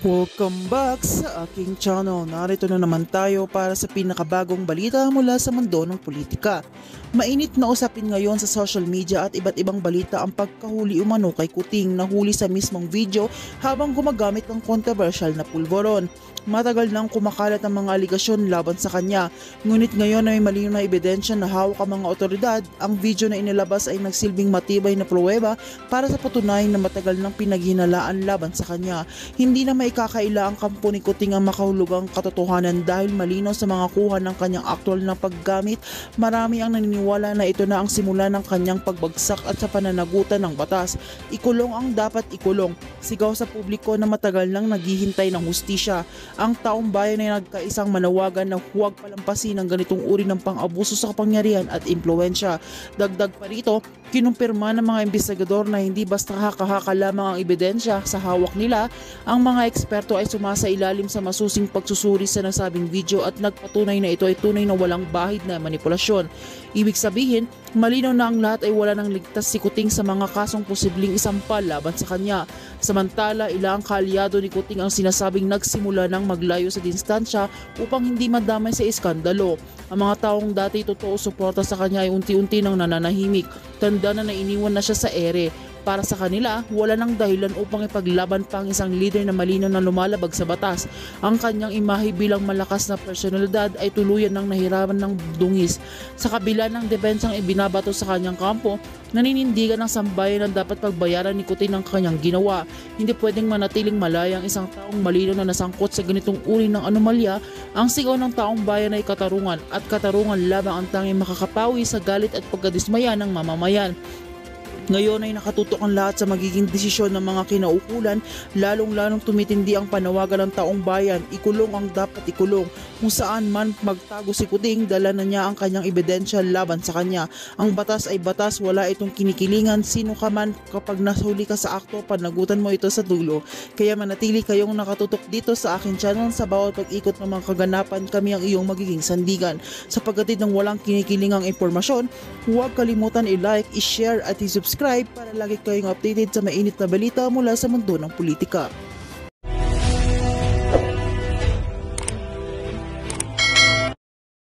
Welcome back sa aking channel. Narito na naman tayo para sa pinakabagong balita mula sa mundo ng politika. Mainit na usapin ngayon sa social media at iba't ibang balita ang pagkahuli umano kay Kuting na huli sa mismong video habang gumagamit ng controversial na pulboron. Matagal nang kumakalat ang mga aligasyon laban sa kanya, ngunit ngayon ay may malinaw na ebidensya na hawak ang mga otoridad. Ang video na inilabas ay nagsilbing matibay na pruweba para sa patunayan na matagal nang pinaghinalaan laban sa kanya. Hindi na maikakaila ang kampo ni Kuting ang makahulugang katotohanan dahil malinaw sa mga kuha ng kanyang aktual na paggamit. Marami ang naniniwala na ito na ang simula ng kanyang pagbagsak at sa pananagutan ng batas. Ikulong ang dapat ikulong. Sigaw sa publiko na matagal nang naghihintay ng hustisya. Ang taong bayan ay nagkaisang manawagan na huwag palampasin ang ganitong uri ng pang-abuso sa kapangyarihan at impluensya. Dagdag pa rito, kinumpirma ng mga investigador na hindi basta haka-haka lamang ang ebidensya sa hawak nila. Ang mga eksperto ay sumasailalim sa masusing pagsusuri sa nasabing video at nagpatunay na ito ay tunay na walang bahid na manipulasyon. Ibig sabihin, malinaw na ang lahat ay wala nang ligtas si Kuting sa mga kasong posibleng isampal laban sa kanya. Samantala, ilang kaalyado ni Kuting ang sinasabing nagsimula ng maglayo sa distansya upang hindi madamay sa iskandalo. Ang mga taong dati totoo suporta sa kanya ay unti-unti nang nananahimik. Tanda na iniwan na siya sa ere. Para sa kanila, wala nang dahilan upang ipaglaban pa ang isang leader na malinaw na lumalabag sa batas. Ang kanyang imahe bilang malakas na personalidad ay tuluyan ng nahirapan ng dungis. Sa kabila ng debensang ibinabato sa kanyang kampo, naninindigan ng sambayan na dapat pagbayaran ni Kuting ng kanyang ginawa. Hindi pwedeng manatiling malaya ang isang taong malinaw na nasangkot sa ganitong uri ng anomalya. Ang sigaw ng taong bayan ay katarungan at katarungan lamang ang tanging makakapawi sa galit at pagkadismaya ng mamamayan. Ngayon ay nakatutok ang lahat sa magiging desisyon ng mga kinaukulan, lalong-lalong tumitindi ang panawagan ng taong bayan, ikulong ang dapat ikulong. Kung saan man magtago si Kuting, dala na niya ang kanyang ebidensya laban sa kanya. Ang batas ay batas, wala itong kinikilingan. Sino ka man, kapag nahuli ka sa akto, panagutan mo ito sa dulo. Kaya manatili kayong nakatutok dito sa aking channel. Sa bawat pag-ikot ng mga kaganapan, kami ang iyong magiging sandigan. Sa paggatid ng walang kinikilingang impormasyon, huwag kalimutan i-like, i-share at i-subscribe para lagi kayong updated sa mainit na balita mula sa mundo ng politika.